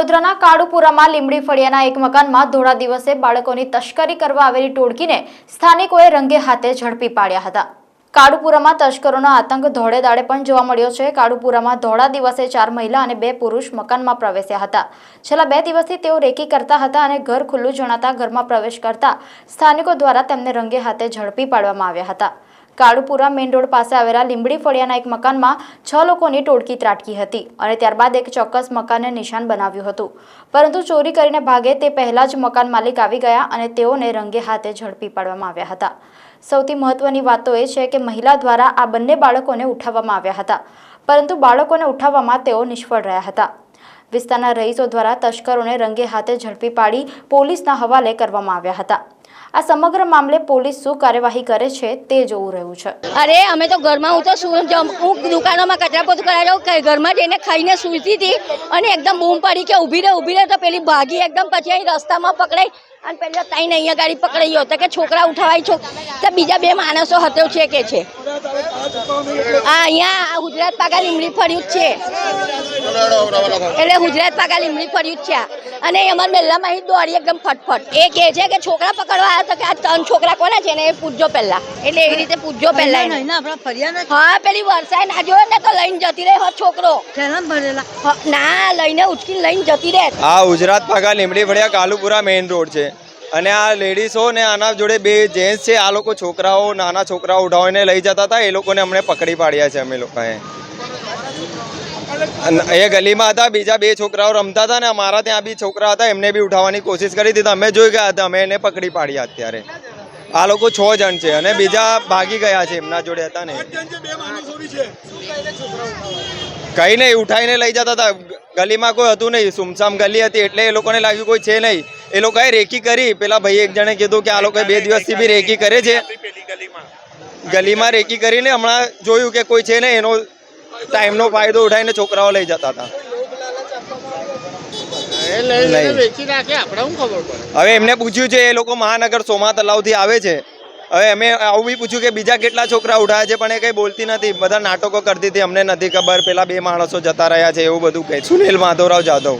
વડોદરાના કાળુપુરામાં લીંબડી ફળિયાના એક મકાનમાં ધોળા દિવસે બાળકોની તસ્કરી કરવા આવેલી ટોળકીને સ્થાનિકોએ રંગે હાથે ઝડપી પાડ્યા હતા। કાળુપુરામાં તસ્કરોનો આતંક ધોળે દાડે પણ જોવા મળ્યો છે। કાળુપુરામાં ધોળા દિવસે 4 મહિલા અને 2 પુરુષ મકાનમાં પ્રવેશ્યા હતા। છેલ્લા 2 દિવસથી તેઓ રેકી કરતા હતા અને ઘર ખુલ્લું જણાતા ઘરમાં પ્રવેશ કરતા સ્થાનિકો દ્વારા તેમને રંગે હાથે ઝડપી પાડવામાં આવ્યા હતા। કાળુપુરા મેઇન રોડ પાસે આવેલા લીંબડી ફળિયાના એક મકાનમાં 6 લોકોની ટોળકી ત્રાટકી હતી અને ત્યારબાદ એક ચોક્કસ મકાનને નિશાન બનાવ્યું હતું, પરંતુ ચોરી કરીને ભાગે તે પહેલા જ મકાન માલિક આવી ગયા અને તેઓને રંગે હાથે ઝડપી પાડવામાં આવ્યા હતા। સૌથી મહત્વની વાત તો એ છે કે મહિલા દ્વારા આ બંને બાળકોને ઉઠાવવામાં આવ્યા હતા, પરંતુ બાળકોને ઉઠાવવામાં તેઓ નિષ્ફળ રહ્યા હતા। વિસ્તારના રહીશો દ્વારા તસ્કરોને રંગે હાથે ઝડપી પાડી પોલીસના હવાલે કરવામાં આવ્યા હતા। આ સમગ્ર મામલે પોલીસ શું કાર્યવાહી કરે છે તે જોવું રહ્યું છે। અરે અમે તો ઘરમાં હું તો હું દુકાનોમાં કચરા પોતું કરાવ્યો, ઘરમાં જઈને ખાઈને સૂતી હતી અને એકદમ બૂમ પડી કે ઊભી રહે તો પેલી ભાગી એકદમ, પછી અહીં રસ્તામાં પકડાઈ અને પેલા તાઈને અહીંયા ગાડી પકડાઈ ગયો તો કે છોકરા ઉઠાવાય છો તો બીજા 2 માણસો હતો છે કે છે આ અહીંયા ગુજરાત પાકા લીંબડી ફર્યું જ છે, એટલે ગુજરાત પાકા લીંબડી ફર્યું જ છે અને અમારા મહેલામાં અહીં દોડી એકદમ ફટફટ એ કહે છે કે છોકરા પકડવા આવ્યા તો કે આ 3 છોકરા કોના છે ને એ પૂછજો પહેલા, એટલે એવી રીતે પૂછજો પહેલા। હા, પેલી વરસાદ ના જોયો ને તો લઈને જતી રહે હોત છોકરો, ના લઈને ઉચકીને લઈને જતી રહે। આ ગુજરાત પાકા લીંબડી ફળિયા કાળુપુરા મેઇન રોડ છે અને આ લેડીઝો ને આના જોડે 2 જેન્ટ્સ છે। આ લોકો છોકરાઓ, નાના છોકરાઓ ઉઠાવીને લઈ જતા હતા, એ લોકોને અમને પકડી પાડ્યા છે અમે લોકોએ। એ ગલીમાં હતા, બીજા 2 છોકરાઓ રમતા હતા ને અમારા ત્યાં બી છોકરા હતા, એમને બી ઉઠાવવાની કોશિશ કરી હતી, અમે જોઈ ગયા હતા, અમે એને પકડી પાડ્યા। અત્યારે આ લોકો 6 જણ છે અને બીજા ભાગી ગયા છે, એમના જોડે હતા ને કઈ નહીં, ઉઠાઈને લઈ જતા હતા। ગલીમાં કોઈ હતું નહીં, સુમસામ ગલી હતી એટલે એ લોકોને લાગ્યું કોઈ છે નહીં, એ લોકોએ રેકી કરી। પેલા ભાઈ એક જણે કીધું કે આ લોકોએ 2 દિવસથી બી રેકી કરે છે, ગલીમાં રેકી કરીને હમણાં જોયું કે કોઈ છે નહીં, એનો ટાઈમનો ફાયદો ઉઠાઈને છોકરાઓ લઈ જતા હતા। હવે એમને પૂછ્યું છે, એ લોકો મહાનગર સોમા તલાવથી આવે છે, હવે અમે આવું બી પૂછ્યું કે બીજા કેટલા છોકરા ઉઠાવે છે, પણ એ કંઈ બોલતી નથી, બધા નાટકો કરતી હતી, અમને નથી ખબર, પેલા 2 માણસો જતા રહ્યા છે એવું બધું કહે। સુનિલ માધવરાવ જાદવ।